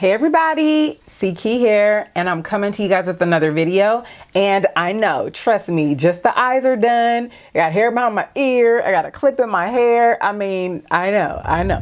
Hey everybody, Ckey here, and I'm coming to you guys with another video. And I know, trust me, just the eyes are done. I got hair behind my ear. I got a clip in my hair. I mean, I know.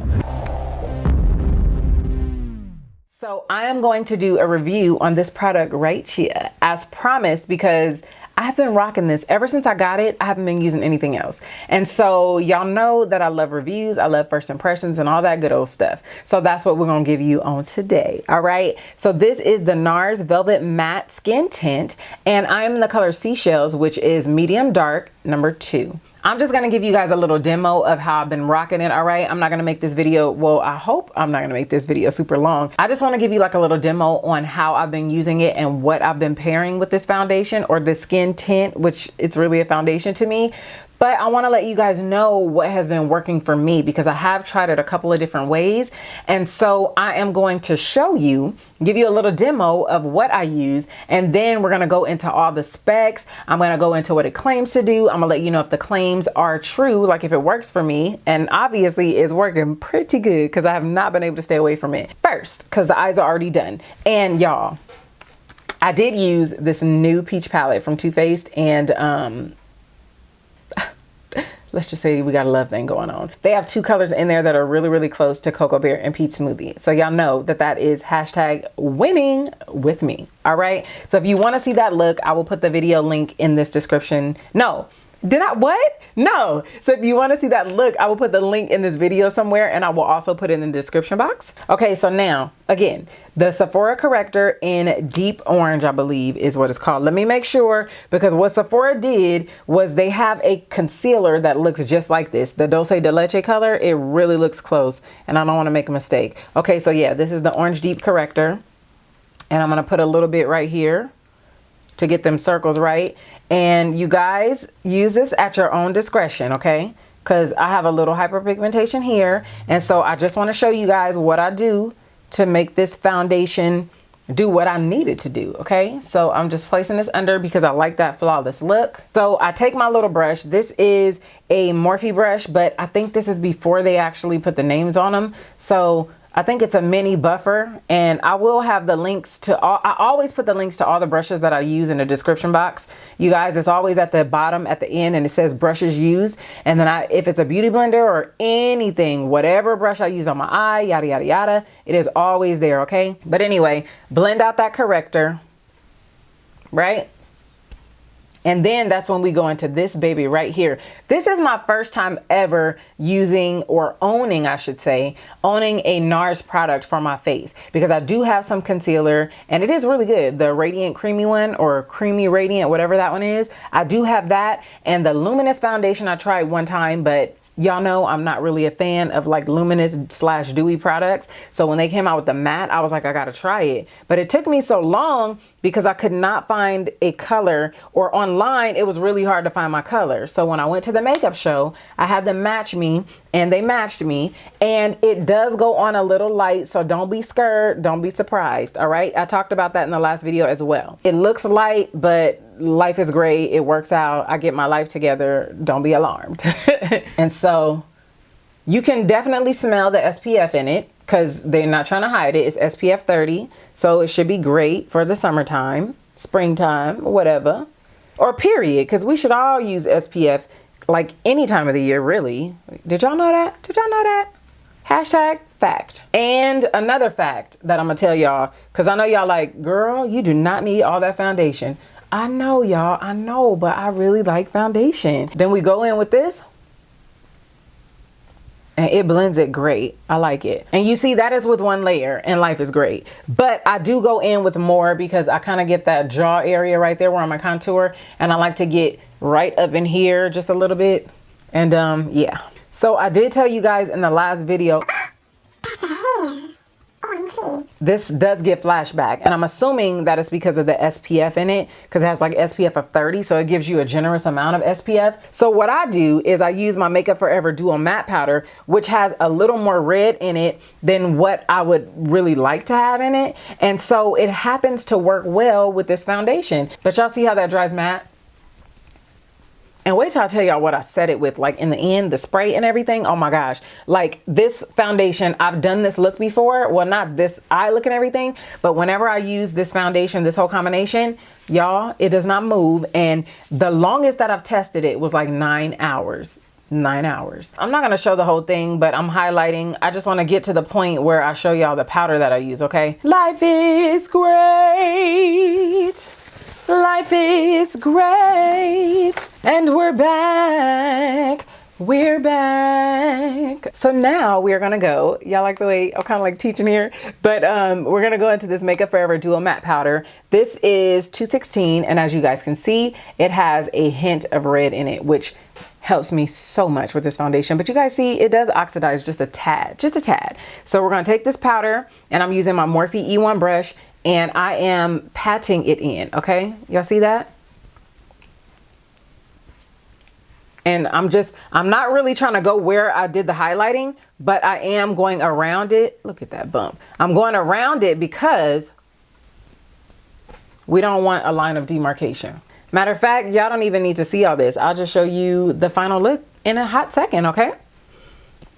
So I am going to do a review on this product right here, as promised, because I've been rocking this ever since I got it. I haven't been using anything else. And so y'all know that I love reviews. I love first impressions and all that good old stuff. So that's what we're going to give you on today. All right. So this is the NARS Velvet Matte Skin Tint, and I am in the color Seashells, which is medium dark, number 2. I'm just going to give you guys a little demo of how I've been rocking it. All right. I'm not going to make this video. Well, I hope I'm not going to make this video super long. I just want to give you like a little demo on how I've been using it and what I've been pairing with this foundation or the skin tint, which it's really a foundation to me. But I want to let you guys know what has been working for me, because I have tried it a couple of different ways. And so I am going to show you, give you a little demo of what I use. And then we're going to go into all the specs. I'm going to go into what it claims to do. I'm going to let you know if the claims are true, like if it works for me. And obviously it's working pretty good because I have not been able to stay away from it. First, because the eyes are already done. And y'all, I did use this new peach palette from Too Faced, and let's just say we got a love thing going on. They have 2 colors in there that are really, really close to Cocoa Bear and Peach Smoothie. So y'all know that that is hashtag winning with me. All right. So if you want to see that look, I will put the video link in this description. No. Did I, what? No. So if you want to see that look, I will put the link in this video somewhere, and I will also put it in the description box. Okay, so now, again, the Sephora Corrector in Deep Orange, I believe is what it's called. Let me make sure, because what Sephora did was they have a concealer that looks just like this. The Dulce de Leche color, it really looks close, and I don't want to make a mistake. Okay, so yeah, this is the Orange Deep Corrector, and I'm going to put a little bit right here to get them circles right. And you guys use this at your own discretion, okay? Because I have a little hyperpigmentation here, and so I just want to show you guys what I do to make this foundation do what I need it to do, okay? So I'm just placing this under because I like that flawless look. So I take my little brush. This is a Morphe brush, but I think this is before they actually put the names on them. So I think it's a mini buffer, and I will have the links to all, I always put the links to all the brushes that I use in the description box. You guys, it's always at the bottom at the end, and it says brushes used. And then if it's a beauty blender or anything, whatever brush I use on my eye, yada, yada, yada, it is always there, okay? But anyway, blend out that corrector, right? And then that's when we go into this baby right here. This is my first time ever using, or owning, I should say, owning a NARS product for my face, because I do have some concealer and it is really good. The Radiant Creamy one, or Creamy Radiant, whatever that one is. I do have that, and the Luminous foundation I tried one time, but y'all know I'm not really a fan of like luminous / dewy products. So when they came out with the matte, I was like, I gotta try it. But it took me so long because I could not find a color, or online it was really hard to find my color. So when I went to the makeup show, I had them match me, and they matched me, and it does go on a little light. So don't be scared, don't be surprised. All right. I talked about that in the last video as well. It looks light, but life is great. It works out. I get my life together. Don't be alarmed. And so you can definitely smell the SPF in it, because they're not trying to hide it. It's SPF 30. So it should be great for the summertime, springtime, whatever, or period. Because we should all use SPF like any time of the year, really. Did y'all know that? Did y'all know that? Hashtag fact. And another fact that I'm gonna tell y'all, because I know y'all like, girl, you do not need all that foundation. I know, y'all, I know, but I really like foundation. Then we go in with this, and it blends it great. I like it. And you see, that is with one layer, and life is great. But I do go in with more because I kind of get that jaw area right there where I'm a contour, and I like to get right up in here just a little bit. And yeah. So I did tell you guys in the last video, this does get flashback, and I'm assuming that it's because of the SPF in it, because it has like SPF of 30, so it gives you a generous amount of SPF. So what I do is I use my Makeup Forever Duo Matte Powder, which has a little more red in it than what I would really like to have in it, and so it happens to work well with this foundation. But y'all see how that dries matte? And wait till I tell y'all what I set it with, like in the end, the spray and everything. Oh my gosh. Like this foundation, I've done this look before. Well, not this eye look and everything, but whenever I use this foundation, this whole combination, y'all, it does not move. And the longest that I've tested it was like 9 hours. 9 hours. I'm not going to show the whole thing, but I'm highlighting. I just want to get to the point where I show y'all the powder that I use. Okay. Life is great. Life is great. And we're back. We're back. So now we are going to go. Y'all like the way I'm kind of like teaching here, but we're going to go into this Makeup Forever Duo Matte Powder. This is 216. And as you guys can see, it has a hint of red in it, which helps me so much with this foundation. But you guys see, it does oxidize just a tad, just a tad. So we're going to take this powder and I'm using my Morphe E1 brush and I am patting it in. Okay. Y'all see that? And I'm not really trying to go where I did the highlighting, but I am going around it. Look at that bump. I'm going around it because we don't want a line of demarcation. Matter of fact, y'all don't even need to see all this. I'll just show you the final look in a hot second, okay?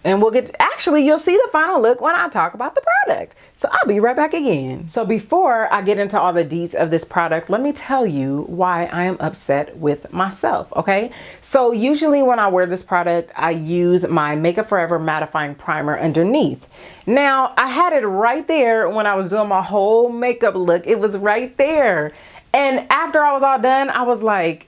And we'll get, actually, you'll see the final look when I talk about the product. So I'll be right back again. So before I get into all the deets of this product, let me tell you why I am upset with myself, okay? So usually when I wear this product, I use my Makeup Forever mattifying primer underneath. Now, I had it right there when I was doing my whole makeup look. It was right there. And after I was all done, I was like,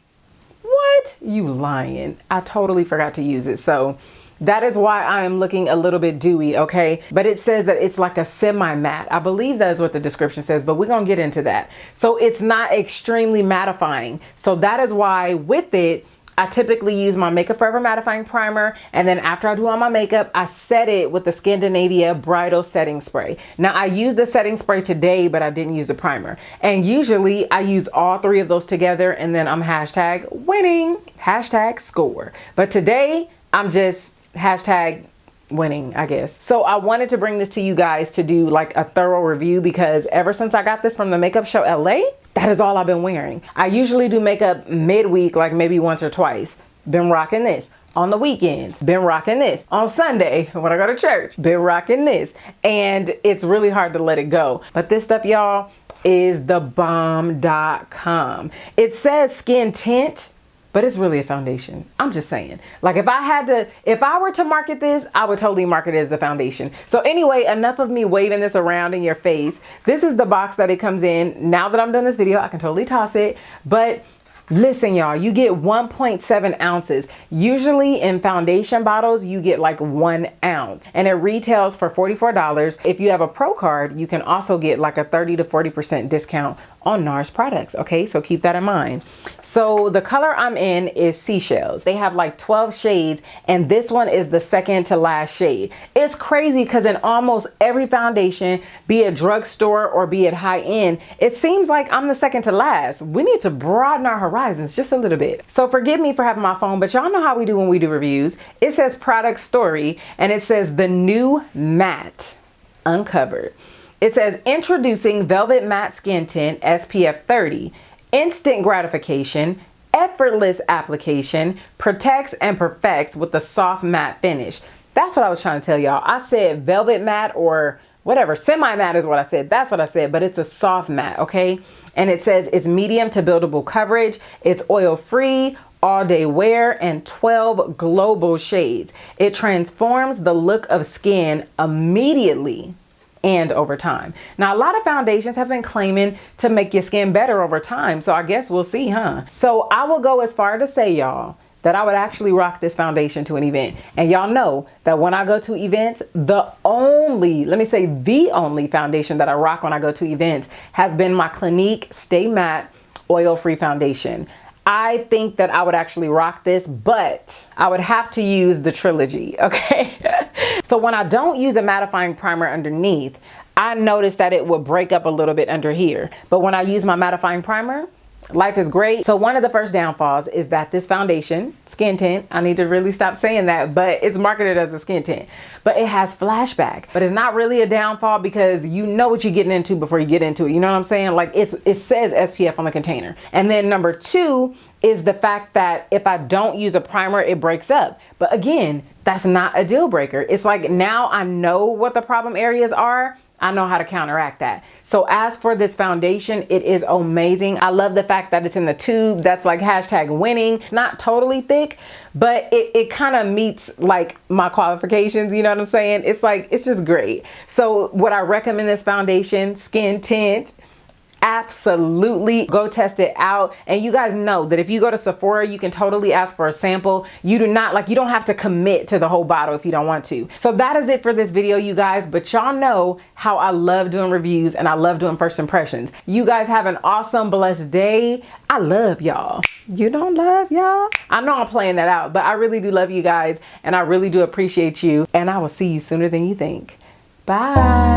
what? You lying. I totally forgot to use it. So that is why I am looking a little bit dewy, okay? But it says that it's like a semi-matte. I believe that is what the description says, but we're gonna get into that. So it's not extremely mattifying. So that is why with it, I typically use my Makeup Forever mattifying primer, and then after I do all my makeup, I set it with the Scandinavia Bridal Setting Spray. Now I used the setting spray today, but I didn't use the primer. And usually I use all three of those together and then I'm hashtag winning, hashtag score. But today I'm just hashtag winning, I guess. So I wanted to bring this to you guys to do like a thorough review because ever since I got this from the makeup show LA, that is all I've been wearing. I usually do makeup midweek, like maybe once or twice. Been rocking this. On the weekends, been rocking this. On Sunday, when I go to church, been rocking this. And it's really hard to let it go. But this stuff, y'all, is the bomb.com. It says skin tint, but it's really a foundation. I'm just saying. Like if I were to market this, I would totally market it as a foundation. So anyway, enough of me waving this around in your face. This is the box that it comes in. Now that I'm doing this video, I can totally toss it. But listen, y'all, you get 1.7 ounces. Usually in foundation bottles, you get like 1 ounce and it retails for $44. If you have a pro card, you can also get like a 30 to 40% discount on NARS products. Okay, so keep that in mind. So the color I'm in is Seashells. They have like 12 shades and this one is the second to last shade. It's crazy because in almost every foundation, be it drugstore or be it high end, it seems like I'm the second to last. We need to broaden our horizons just a little bit. So forgive me for having my phone, but y'all know how we do when we do reviews. It says product story and it says the new matte uncovered. It says introducing Velvet Matte Skin Tint SPF 30, instant gratification, effortless application, protects and perfects with a soft matte finish. That's what I was trying to tell y'all. I said velvet matte or whatever, semi-matte is what I said. That's what I said, but it's a soft matte, okay? And it says it's medium to buildable coverage. It's oil-free, all-day wear, and 12 global shades. It transforms the look of skin immediately and over time. Now, a lot of foundations have been claiming to make your skin better over time. So I guess we'll see, huh? So I will go as far to say, y'all, that I would actually rock this foundation to an event. And y'all know that when I go to events, the only foundation that I rock when I go to events has been my Clinique Stay Matte Oil-Free Foundation. I think that I would actually rock this, but I would have to use the trilogy, okay? So when I don't use a mattifying primer underneath, I notice that it will break up a little bit under here. But when I use my mattifying primer, Life is great. So one of the first downfalls is that this foundation, skin tint, I need to really stop saying that, but it's marketed as a skin tint, but it has flashback. But it's not really a downfall because you know what you're getting into before you get into it. You know what I'm saying? Like it says SPF on the container. And then number two is the fact that if I don't use a primer, it breaks up. But again, that's not a deal breaker. It's like now I know what the problem areas are. I know how to counteract that. So as for this foundation, it is amazing. I love the fact that it's in the tube. That's like hashtag winning. It's not totally thick, but it kind of meets like my qualifications. You know what I'm saying? It's like, it's just great. So would I recommend this foundation, skin tint? Absolutely. Go test it out. And you guys know that if you go to Sephora, you can totally ask for a sample. You do not, like, you don't have to commit to the whole bottle if you don't want to. So that is it for this video, you guys. But y'all know how I love doing reviews and I love doing first impressions. You guys have an awesome, blessed day. I love y'all. You don't love y'all? I know I'm playing that out, but I really do love you guys and I really do appreciate you. And I will see you sooner than you think. Bye.